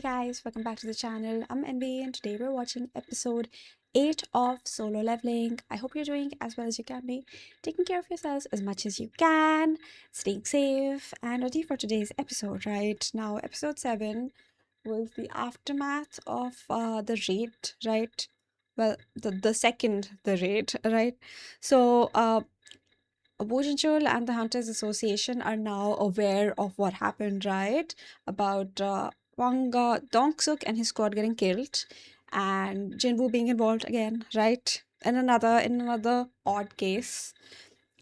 guys, welcome back to the channel. I'm NB and today we're watching episode 8 of Solo Leveling. I hope you're doing as well as you can be, taking care of yourselves as much as you can, staying safe, and ready for today's episode, right? Now, episode 7 was the aftermath of the raid, right? Well, the raid, right? So, Bojinchul and the Hunters Association are now aware of what happened, right? About Dongsuk and his squad getting killed, and Jinwoo being involved again, right? In another odd case,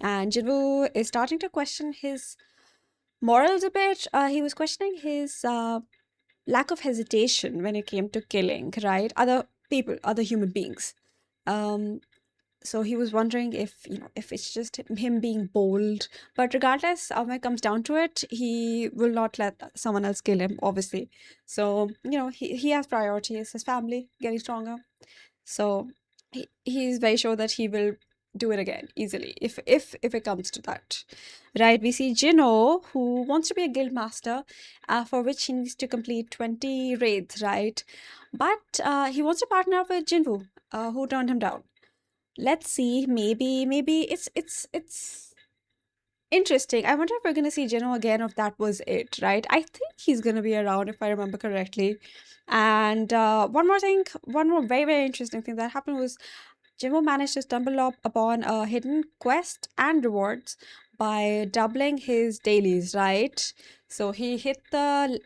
and Jinwoo is starting to question his morals a bit. He was questioning his lack of hesitation when it came to killing, right? Other people, other human beings. Um, so he was wondering if it's just him being bold, but regardless, when it comes down to it, he will not let someone else kill him, obviously. So he has priorities, his family getting stronger. So he's very sure that he will do it again easily if it comes to that, right? We see Jinho, who wants to be a guild master, for which he needs to complete 20 raids, right? But he wants to partner up with Jinwoo, who turned him down. Let's see, maybe it's interesting. I wonder if we're gonna see Jinho again, or if that was it, right? I think he's gonna be around if I remember correctly. And one more very, very interesting thing that happened was Jinho managed to stumble upon a hidden quest and rewards by doubling his dailies, right? So he hit the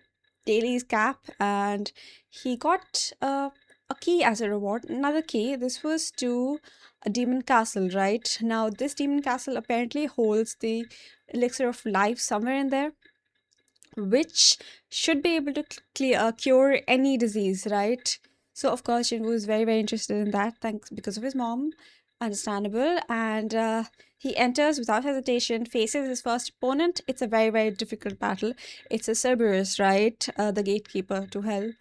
dailies cap and he got a key as a reward, another key. This was to a demon castle, right? Now, this demon castle apparently holds the elixir of life somewhere in there, which should be able to cure any disease, right? So, of course, Jinwoo is very, very interested in that, thanks because of his mom. Understandable. And he enters without hesitation, faces his first opponent. It's a very, very difficult battle. It's a Cerberus, right? The gatekeeper to hell.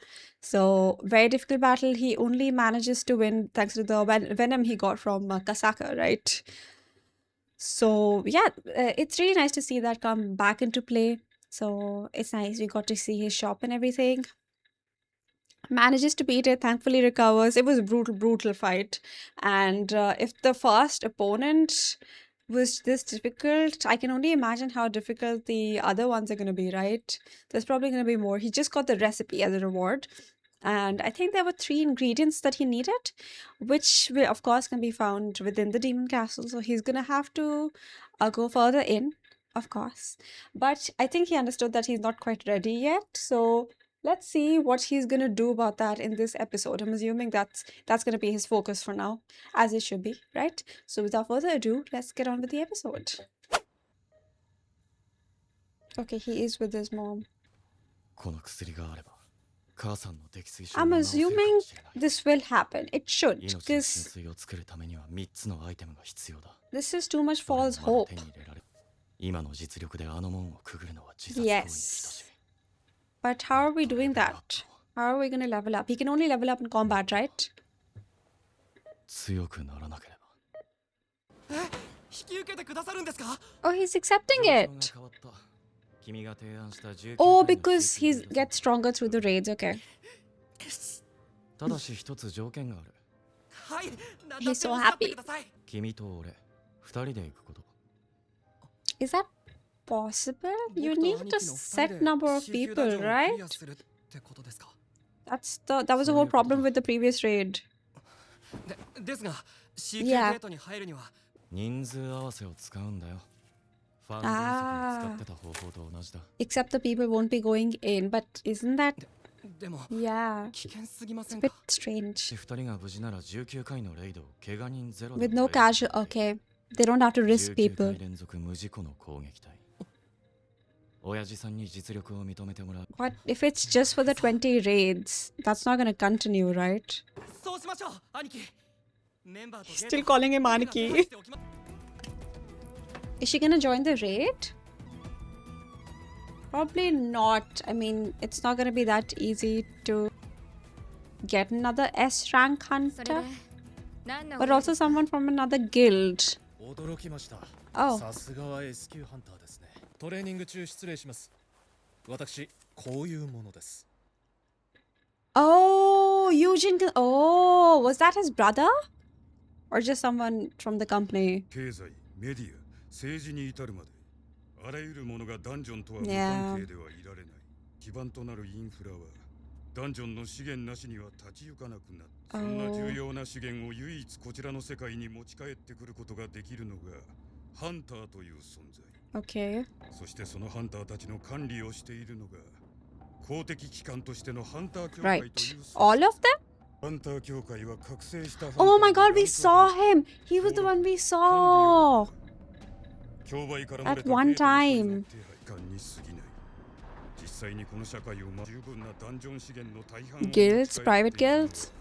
So, very difficult battle. He only manages to win thanks to the venom he got from Kasaka, right? So, yeah, it's really nice to see that come back into play. So, it's nice. We got to see his shop and everything. Manages to beat it, thankfully recovers. It was a brutal fight. And if the first opponent was this difficult, I can only imagine how difficult the other ones are going to be, right? There's probably going to be more. He just got the recipe as a reward. And I think there were 3 ingredients that he needed, which will, of course, can be found within the demon castle. So he's going to have to go further in, of course. But I think he understood that he's not quite ready yet. So let's see what he's going to do about that in this episode. I'm assuming that's going to be his focus for now, as it should be, right? So without further ado, let's get on with the episode. Okay, he is with his mom. I'm assuming this will happen. It should, because this is too much false hope. Yes. But how are we doing that? How are we going to level up? He can only level up in combat, right? Oh, he's accepting it. Oh, because he gets stronger through the raids, okay. He's so happy. Is that possible? You need a set number of people, right? That was the whole problem with the previous raid. Yeah. Except the people won't be going in, but isn't that... Yeah, it's a bit strange. With no casual... Okay, they don't have to risk people. What if it's just for the 20 raids? That's not gonna continue, right? He's still calling him Aniki. Is she gonna join the raid? Probably not. I mean, it's not gonna be that easy to get another S rank hunter, but also someone from another guild. Oh. Oh, Oh, was that his brother? Or just someone from the company? 経済、メディア、政治に至るまで、あらゆるものがダンジョンとは無 Yeah. 関係ではいられない。基盤となるインフラは、ダンジョンの資源なしには立ち行かなくなる。そんな重要な資源を唯一こちらの世界に持ち帰ってくることができるのが、ハンターという存在。Okay. そしてそのハンターたちの管理をしているのが、公的機関としてのハンター協会 Right. という。 All of them? ハンター協会は覚醒したハンター Oh my god, we saw him. He was the one we saw. At one time. Guilds, private guilds.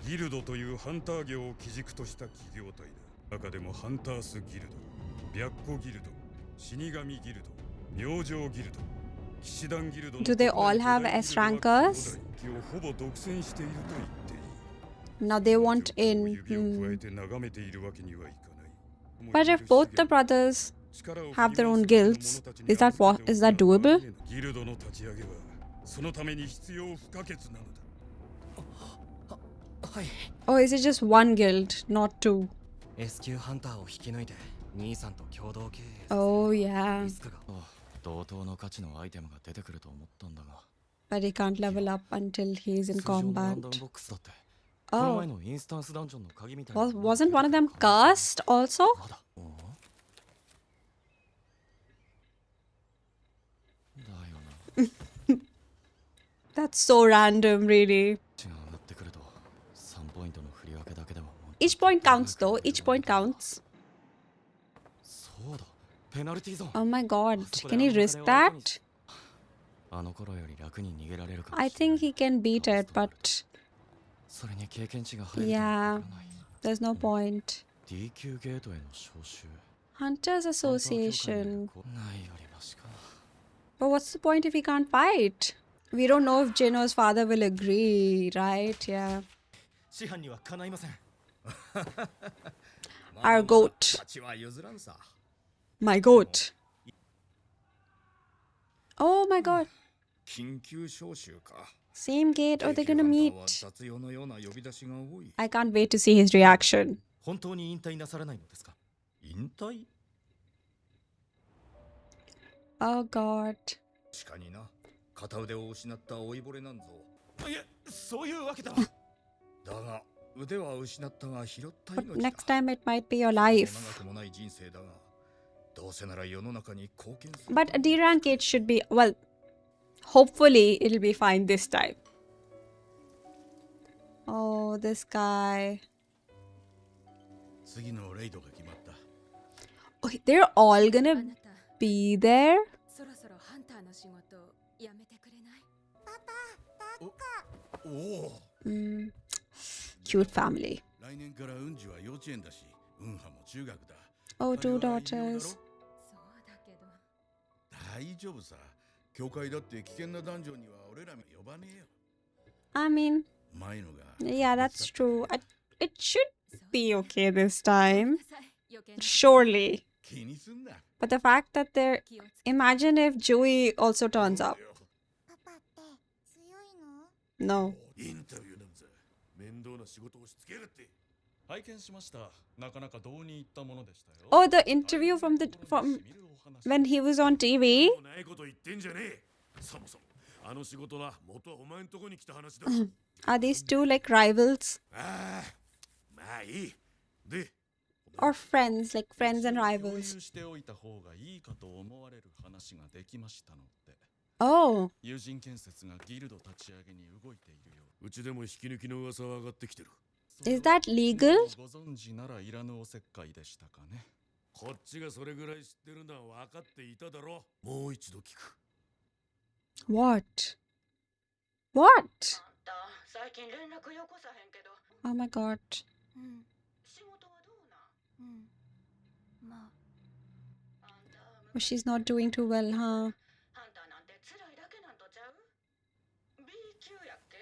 ギルドというハンター業を基軸とした企業体だ。中でもハンタースギルド、白虎ギルド、死神ギルド、明星ギルド、騎士団ギルドの Do they all have S rankers? ほぼ独占していると言っていい。 Now they want in. But if both the brothers have their own guilds, is that doable? ギルドの立ち上げはそのために必要不可欠なのだ。 Or is it just one guild, not two? S 級ハンターを引き抜いて兄さんと共同経営。 Oh yeah. リスクが同等の価値のアイテムが出てくると思ったんだが。 But he can't level up until he's in 通常のラ combat. ンダムボックスだって。この Oh, 前のインスタンスダンジョンの鍵みたいな。 wasn't one of them cursed also? まだ。だよな。 That's so random, really. 値が上がってくると3ポイントの振り分けだけでも。 Each point counts though. Each point counts. そうだ。ペナルティーゾーン。 Oh my god. Can he risk that? あの頃より楽に逃げられるかも I しれない。 think he can beat it, but それに経験値が入るとわ yeah, からない。 there's no point. D 級ゲートへの招集。 Hunters ハンター協会 Association. にないよりマシか。 But what's the point if he can't fight? We don't know if Jino's father will agree, right? Yeah. 師範にはかないません。 Our goat. My goat. Oh my god. 緊急招集か。 Same gate or they're gonna meet. 雑用のような呼び出しが多い。 I can't wait to see his reaction. 本当に引退なさらないのですか。引退？ Oh god. 確かにな。片腕を失った老いぼれなんぞ。いや、そういうわけだ。だが腕は失ったが拾った But 命だ。 next time it might be your life. 長くもない人生だが、どうせなら世の中に貢献する。 But a D rank gate should be, well, hopefully it'll be fine this time. Oh, this guy. 次のレイドが決まった。 Okay, they're all gonna be there? そろそろハンターの仕事やめてくれない？おお。 Cute family. 来年から運児は幼稚園だし、運派も中学だ。 Oh, two daughters. そうだけど。大丈夫さ。教会だって危険なダンジョンには俺らも呼ばねえよ。 I mean, 前のが。 yeah, that's true. It should be okay this time. 余計な Surely. 気にすんな。 But the fact that they're... 気をつけ Imagine if Joey also turns up. パパって強いの？ No. インタビューなんざ面倒な仕事をしつけるって。拝見しました。なかなかどうにいったものでしたよ。 Oh, the interview from when he was on TV. ないこと言ってんじゃねえ。そもそもあの仕事は元はお前んとこに来た話だ。 Are these two like rivals ああ、まあいい。で、 or friends, like friends and 共 rivals? 有しておいた方がいいかと思われる話ができましたので、 Oh, 友人建設がギルド立ち上げに動いているよう。うちでも引き抜きの噂は上がってきてる。 is that legal? ご存知ならいらぬおせっかいでしたかね。こっちがそれぐらい知ってるのは分かっていただろう。もう一度聞く。 What? What? 最近連絡よこさへんけど、 Oh my god. うん、仕事はどうなん？うん。まあ、あんた Oh, she's not doing too well, huh? ハンターなんて辛いだけなんとちゃう？ B 級やっけ？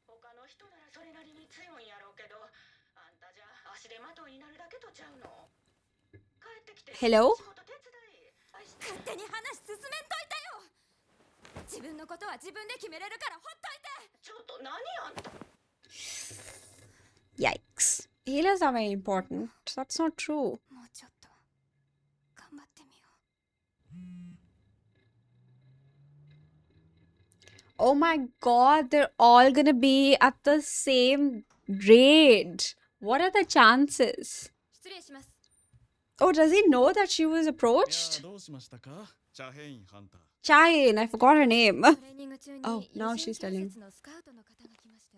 他の人ならそれなりに強いんやろうけど、あんたじゃ足手まといになるだけとちゃうの。帰ってきて Hello? 仕事手伝い。勝手に話進めんといてよ。自分のことは自分で決めれるからほっといて。ちょっと Healers are very important. That's not true. もうちょっと頑張ってみよ Oh my god, they're all gonna be at the same grade. What are the chances? 失礼します。 Oh, does he know that she was いや approached? どうしましたかチャヘインハンター Chain, I forgot her name. トレーニング中に Oh, 友 now 人 she's telling. 建設のスカウトの方が来まして、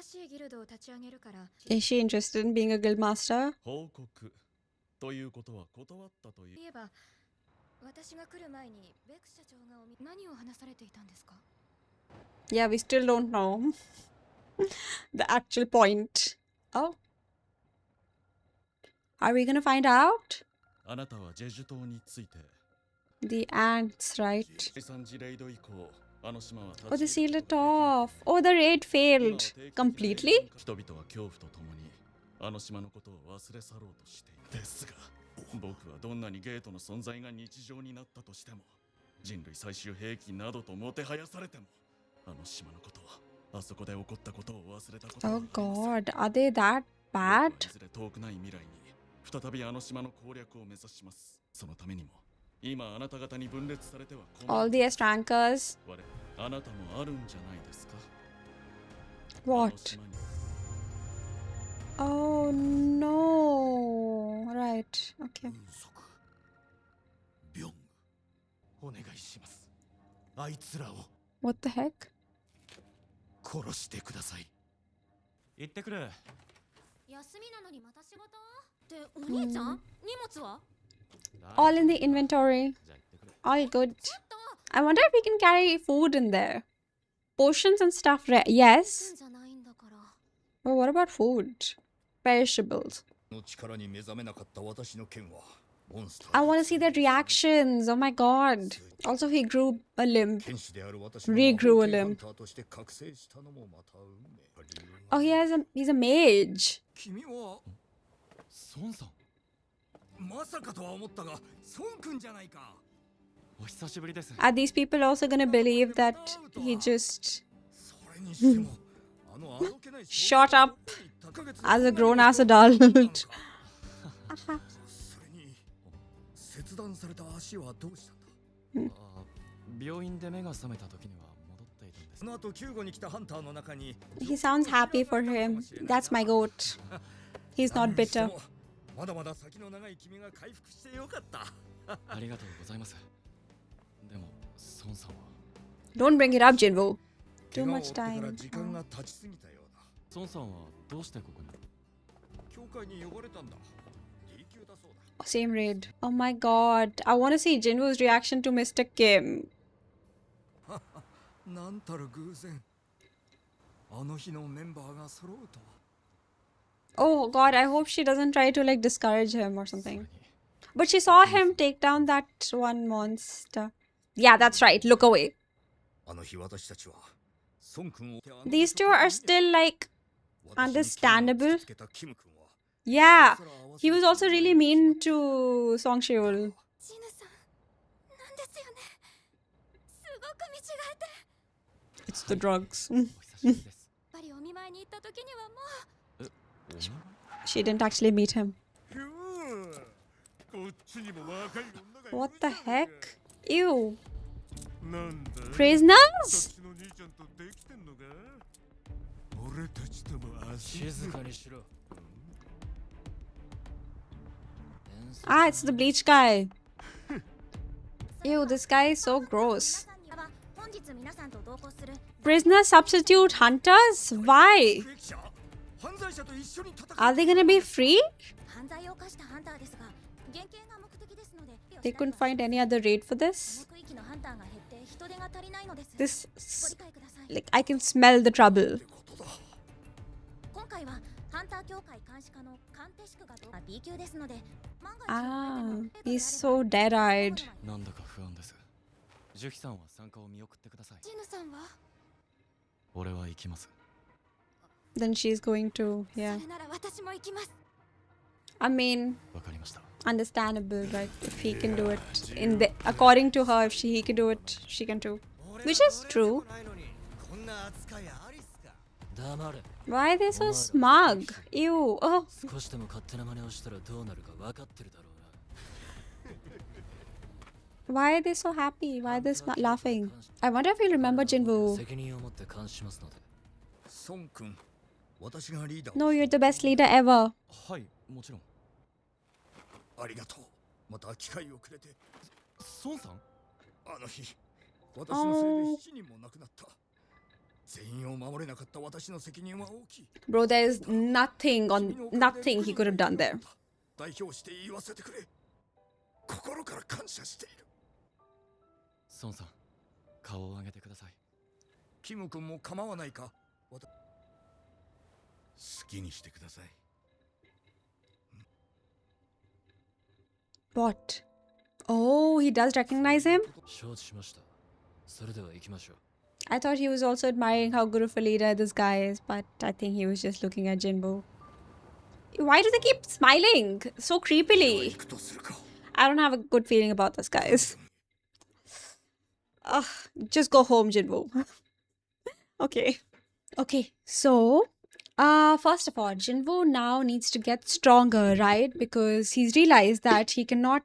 新しいギルドを立ち上げるから、 Is she interested in being a guild master? 報告ということは断ったという言えば、私が来る前にベク社長が何を話されていたんですか？ Yeah, we still don't know the actual point. Oh. Are we gonna find out? あなたはジェジュ島について The ants, right? 第三次レイド以降あの島は Oh, they sealed it off. Oh, the raid failed. Completely? 人々は恐怖とともにあの島のことを忘れ去ろうとしているですが僕はどんなにゲートの存在が日常になったとしても人類最終兵器などともてはやされてもあの島のことあそこで起こったことを忘れたことは Oh god, are they that 僕はい bad? ずれ遠くない未来に再びあの島の攻略を目指しますそのためにも今あなた方に分裂されては困 All る the S rankers. 我あなたもあるんじゃないですか What? あの島に Oh no. Right. Okay. ビョンお願いしますあいつらを What the heck? 殺してください行ってくる。う。休みなのにまた仕事？ってお兄ちゃん？荷物は？ All in the inventory. じゃあ行ってくる。 All good. I wonder if we can carry food in there. Potions and stuff. Yes. じゃないんだから。 But what about food? Perishables. の力に目覚めなかった私の剣はモンスター I want to see their reactions. Oh my god. Also, he grew a limb. 剣士である私が Regrew a ハ limb. ンターとして覚醒したのもまた運命 Oh, he's a mage. 君は孫さん、まさかとは思ったが孫君じゃないかお久しぶりです。 Are these people also gonna believe that he just それにしてもあのあどけない shot up 1ヶ月 as a grown ass adult? それに切断された足はどうしたんだあ病院で目が覚めた時には戻っていたんですそ。の後救護に来たハンターの中に He sounds happy for him. That's my goat. He's not bitter. まだまだ先の長い君が回復してよかったありがとうございます。でも孫さんは Don't bring it up, Jinwoo. Too 怪我を負っ much てから time. 時間が経ちすぎたようだ孫さんはどうしてここに？教会に呼ばれたんだ D 級だそうだ Same raid. Oh my god. I want to see Jinwoo's reaction to Mr. Kim. なんたる偶然あの日のメンバーが揃うとは Oh god, I hope she doesn't try to like discourage him or something. But she saw him take down that one monster. Yeah, that's right. Look away. あの日私たちは孫君を These two are still like 私に understandable. つけたキム君は Yeah. He was also really mean to Song Sheol. ジヌさん、なんですよね。すごく見違えて。 It's the drugs. お久しぶりです。やっぱりお見舞いに行った時にはもう。お見舞い？ She didn't actually meet him. こっちにも若い女が What the heck? Ew. なんだ Prisoners? そっちの兄ちゃんとできてんのか俺たちとも遊静かにしろ。 Ah, it's the bleach guy. Ew, this guy is so gross. 本日皆さんと同行する Prisoner substitute hunters? Why? 服役者犯罪者と一緒に戦う Are they gonna be free? 犯罪を犯したハンターですが、減刑が目的ですので、 They couldn't find any other raid for こ this? の区域のハンターが減って人手が足りないのです。 This, ご理解ください。 like, I can smell the trouble. 今回はハンター協会監視課のカンテシクがB 級ですので、万が一 Ah, he's so dead-eyed. なんだか不安です。ジュヒさんは参加を見送ってください。ジヌさんは、俺は行きます。 Then she's going to, そ yeah. れなら私も行きます。 I mean, わかりました。 understandable, right? If he can do it, according to her, if he can do it, she can too. Which is true. こんな扱いありっすか黙れ。 Why are they so お前ら smug? Ew. Oh. 少しでも勝手な真似をしたらどうなるか分かってるだろうな。 Why are they so happy? Why are they laughing? I wonder if you remember Jinwoo. 責任を持って監視しますので。孫君、私がリーダーを No, you're the best leader ever. はいもちろん。ありがとう。また機会をくれて。孫さん。あの日、私のせいで7人も亡くなった。全員を守れなかった私の責任は大きい。 Bro, there's nothing he could have done there. 代表して言わせてくれ。心から感謝している。孫さん、顔を上げてください。キム君も構わないか。好きにしてください。 What? Oh, he does recognize him? 承知しました。それでは行きましょう。 I thought he was also admiring how good of a leader this guy is, but I think he was just looking at Jinwoo. Why do they keep smiling so creepily? 行くとするか。 I don't have a good feeling about this, guys. Ugh, just go home, Jinwoo. Okay. Okay, so first of all, Jinwoo now needs to get stronger, right? Because he's realized that he cannot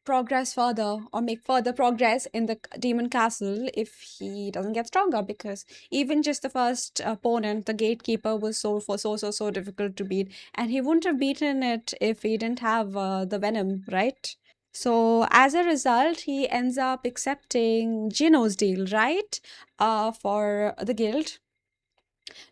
progress further or make further progress in the demon castle if he doesn't get stronger. Because even just the first opponent, the gatekeeper, was so difficult to beat, and he wouldn't have beaten it if he didn't have the venom, right? So as a result, he ends up accepting Jino's deal, right? For the guild.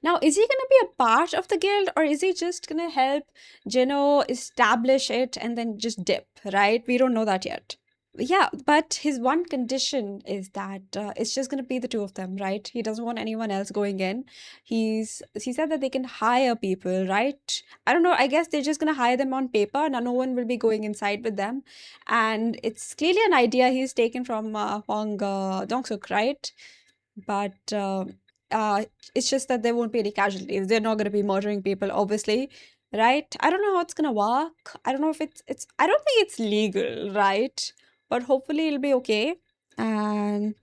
Now, is he going to be a part of the guild, or is he just going to help Jino establish it and then just dip, right? We don't know that yet. Yeah, but his one condition is that it's just going to be the two of them, right? He doesn't want anyone else going in. He said that they can hire people, right? I don't know. I guess they're just going to hire them on paper. Now, no one will be going inside with them. And it's clearly an idea he's taken from Hwang Dong-suk, right? But it's just that there won't be any casualties. They're not going to be murdering people, obviously, right? I don't know how it's going to work. I don't know if it's I don't think it's legal, right? But hopefully it'll be okay. And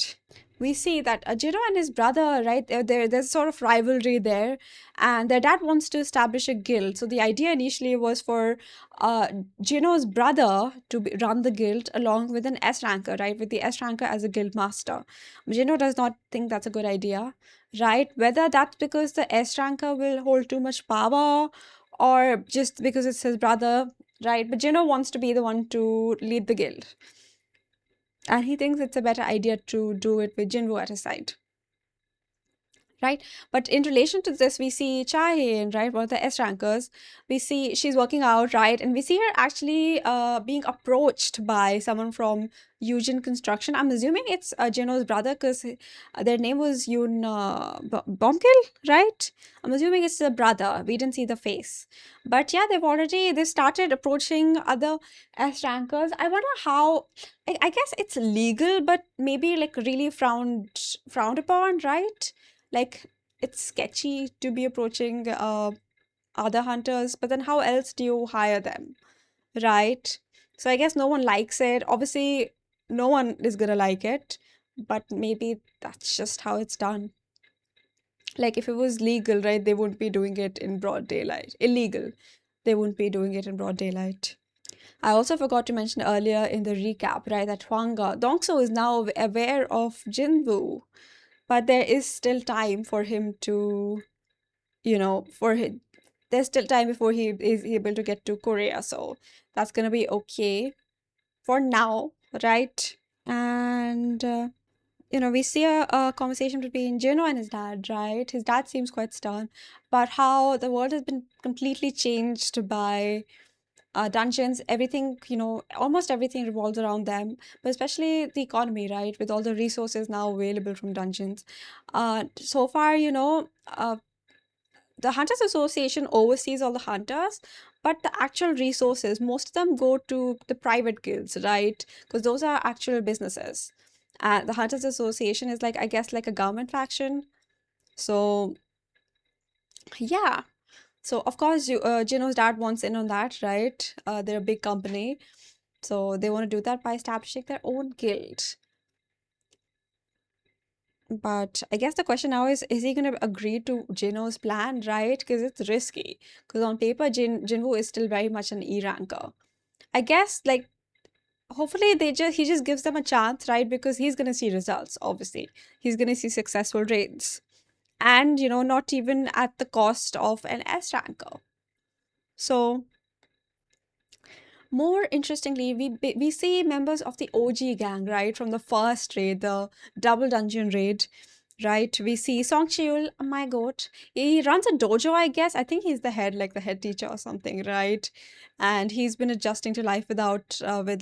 we see that Jiro and his brother, right, there's sort of rivalry there, and their dad wants to establish a guild. So the idea initially was for Jino's brother to run the guild along with an S ranker, right, with the S ranker as a guild master. Jino does not think that's a good idea, right? Whether that's because the S ranker will hold too much power or just because it's his brother, right? But Jino wants to be the one to lead the guild. And he thinks it's a better idea to do it with Jinwoo at his side. Right? But in relation to this, we see Chae-hin, right, one of the S rankers. We see she's working out, right? And we see her actually being approached by someone from Yujin Construction. I'm assuming it's Jino's brother because their name was Yoon Bomkil, right? I'm assuming it's the brother. We didn't see the face. But yeah, they started approaching other S rankers. I wonder how, I guess it's legal, but maybe like really frowned upon, right? Like, it's sketchy to be approaching other hunters, but then how else do you hire them, right? So I guess no one likes it. Obviously, no one is gonna like it, but maybe that's just how it's done. Like, if it was legal, right, they wouldn't be doing it in broad daylight. Illegal, they wouldn't be doing it in broad daylight. I also forgot to mention earlier in the recap, right, that Hwang Dong-soo is now aware of Jinwoo. But there is still time for him to, there's still time before he is able to get to Korea. So that's going to be okay for now, right? And, we see a conversation between Juno and his dad, right? His dad seems quite stern, but how the world has been completely changed by dungeons. Everything, almost everything revolves around them, but especially the economy, right, with all the resources now available from dungeons. So far, the Hunters Association oversees all the hunters, but the actual resources, most of them go to the private guilds, right, because those are actual businesses. The Hunters Association is like, I guess, like a government faction. So yeah. So, of course, Jino's dad wants in on that, right? They're a big company. So, they want to do that by establishing their own guild. But I guess the question now is he going to agree to Jinho's plan, right? Because it's risky. Because on paper, Jinwoo is still very much an E ranker. I guess, like, hopefully he just gives them a chance, right? Because he's going to see results, obviously. He's going to see successful raids. And, not even at the cost of an S ranker. So, more interestingly, we see members of the OG gang, right? From the first raid, the double dungeon raid, right? We see Song Cheol, oh my god. He runs a dojo, I guess. I think he's the head, like the head teacher or something, right? And he's been adjusting to life with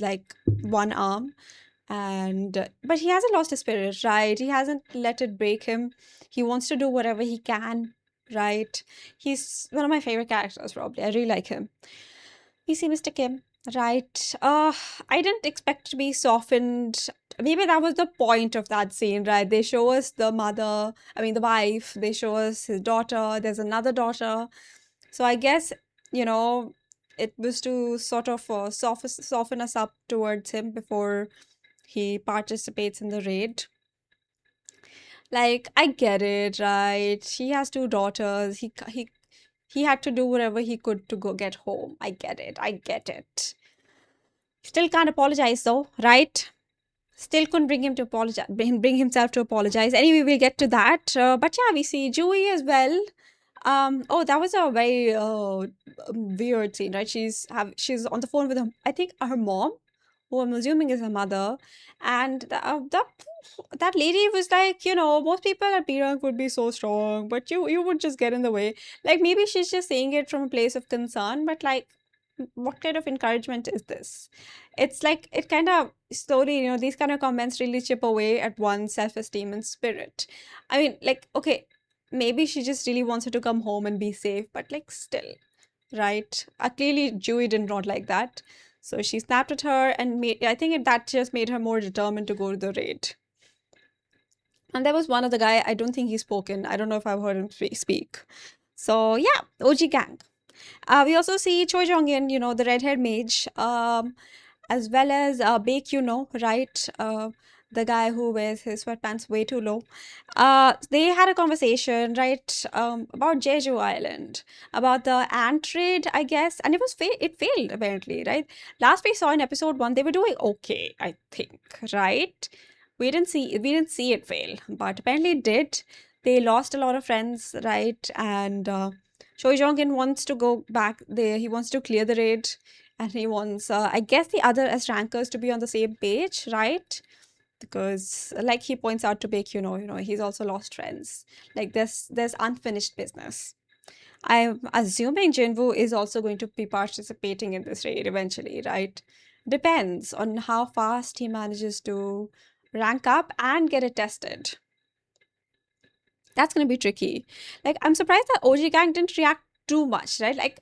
like one arm. And but he hasn't lost his spirit, right? He hasn't let it break him. He wants to do whatever he can, right? He's one of my favorite characters, probably. I really like him. We see Mr. Kim, right? I didn't expect to be softened. Maybe that was the point of that scene, right? They show us the mother, I mean, the wife, they show us his daughter, there's another daughter. So I guess, you know, it was to sort of soften us up towards him before he participates in the raid. Like, I get it, right? He has two daughters. He had to do whatever he could to go get home. I get it. I get it. Still can't apologize though, right? Still couldn't bring him to apologize, bring himself to apologize. Anyway, we'll get to that. But yeah, we see Jui as well. Oh, that was a very weird scene, right? She's on the phone with I think her mom, who I'm assuming is her mother, and that lady was like, most people at B-rank would be so strong, but you would just get in the way. Like maybe she's just saying it from a place of concern, but like, what kind of encouragement is this? It's like it kind of slowly, these kind of comments really chip away at one's self-esteem and spirit. I mean, like, okay, maybe she just really wants her to come home and be safe, but like still, right? Clearly, Jui did not like that. So she snapped at her and I think that just made her more determined to go to the raid. And there was one other guy, I don't think he's spoken. I don't know if I've heard him speak. So yeah, OG gang. We also see Choi Jong-in, the red-haired mage, as well as Baek, right? The guy who wears his sweatpants way too low. They had a conversation, right, about Jeju Island, about the ant trade, I guess, and it failed apparently, right? Last we saw in episode 1, they were doing okay, I think, right? We didn't see it fail, but apparently it did. They lost a lot of friends, right? And Choi Jong-in wants to go back there. He wants to clear the raid, and he wants, I guess, the other S rankers to be on the same page, right? Because, like he points out to Baek, he's also lost friends. Like there's unfinished business. I'm assuming Jinwoo is also going to be participating in this raid eventually, right? Depends on how fast he manages to rank up and get it tested. That's going to be tricky. Like, I'm surprised that OG gang didn't react too much, right? Like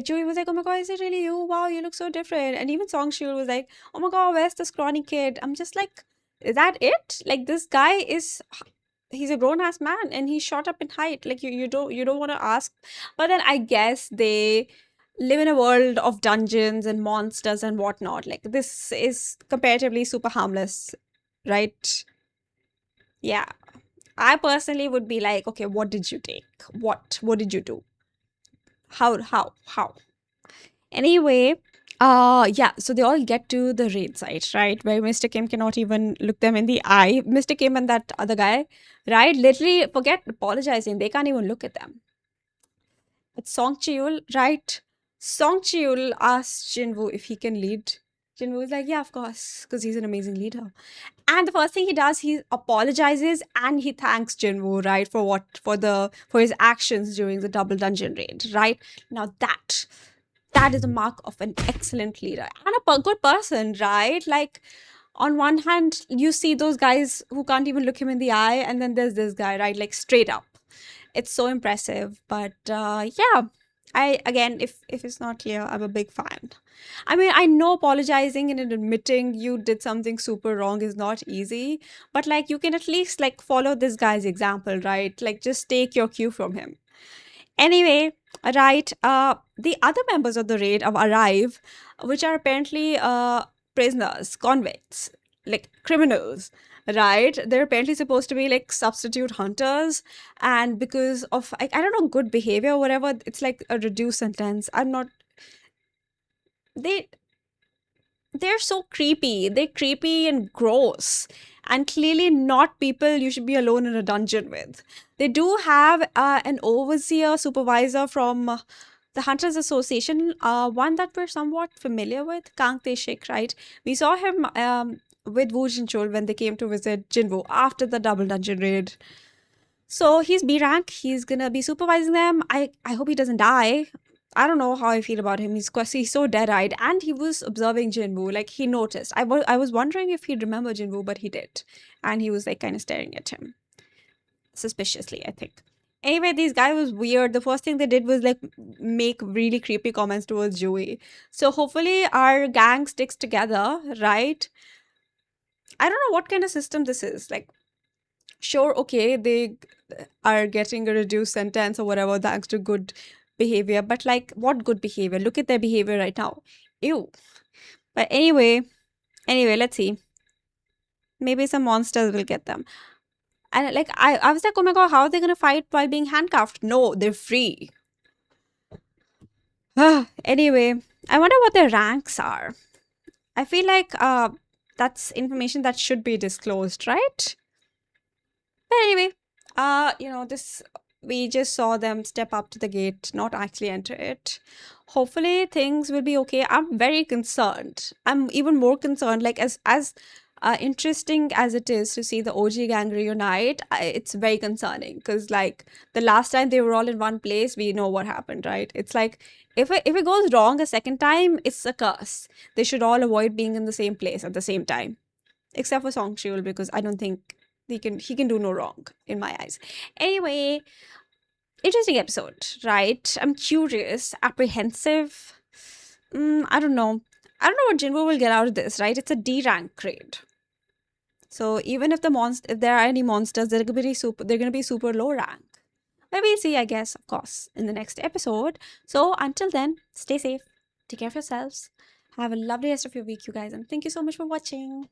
Joey was like, oh my god, is it really you? Wow, you look so different. And even Song Shul was like, oh my god, where's the scrawny kid? I'm just like, is that it? Like, this guy he's a grown-ass man and he's shot up in height. Like, you don't want to ask. But then I guess they live in a world of dungeons and monsters and whatnot. Like, this is comparatively super harmless, right? Yeah. I personally would be like, okay, what did you take? What did you do? How? Anyway, yeah, so they all get to the raid site, right? Where Mr. Kim cannot even look them in the eye. Mr. Kim and that other guy, right? Literally forget apologizing. They can't even look at them. It's Song Cheol, right? Song Cheol asks Jinwoo if he can lead. Jinwoo is like, yeah, of course, because he's an amazing leader. And the first thing he does, he apologizes and he thanks Jinwoo, right, for his actions during the double dungeon raid, right? Now that is a mark of an excellent leader and a good person, right? Like, on one hand, you see those guys who can't even look him in the eye, and then there's this guy, right? Like, straight up. It's so impressive. But yeah, again, if it's not clear, I'm a big fan. I mean, I know apologizing and admitting you did something super wrong is not easy, but like, you can at least like follow this guy's example, right? Like, just take your cue from him. Anyway, right, the other members of the raid arrive, which are apparently prisoners, convicts, like criminals, right? They're apparently supposed to be like substitute hunters, and because of I don't know, good behavior or whatever, it's like a reduced sentence. I'm not. They they're so creepy. They're creepy and gross, and clearly not people you should be alone in a dungeon with. They do have an overseer supervisor from the Hunters Association, one that we're somewhat familiar with, Kang Tae-shik, right? We saw him with Wu Jinchul when they came to visit Jinwoo after the double dungeon raid. So he's B rank. He's gonna be supervising them. I hope he doesn't die. I don't know how I feel about him. He's so dead eyed, and he was observing Jinwoo. Like he noticed. I was wondering if he'd remember Jinwoo, but he did, and he was like kind of staring at him suspiciously, I think. Anyway, these guy was weird. The first thing they did was like make really creepy comments towards Joey. So hopefully our gang sticks together, right? I don't know what kind of system this is. Like, sure, okay, they are getting a reduced sentence or whatever thanks to good behavior, but like, what good behavior? Look at their behavior right now. Ew. But anyway, let's see. Maybe some monsters will get them. And like, I was like, oh my god, how are they gonna fight while being handcuffed? No, they're free. Anyway, I wonder what their ranks are. I feel like that's information that should be disclosed, right? But anyway, this we just saw them step up to the gate, not actually enter it. Hopefully things will be okay. I'm very concerned. I'm even more concerned, like as interesting as it is to see the OG gang reunite, it's very concerning because like the last time they were all in one place, we know what happened, right? It's like if it goes wrong a second time, it's a curse. They should all avoid being in the same place at the same time, except for Song Shiul, because I don't think he can do no wrong in my eyes. Anyway, interesting episode, right? I'm curious, apprehensive. I don't know. I don't know what Jinwoo will get out of this, right? It's a D rank grade. So even if if there are any monsters, they're gonna be super low rank. But we'll see, I guess, of course, in the next episode. So until then, stay safe, take care of yourselves, have a lovely rest of your week, you guys, and thank you so much for watching.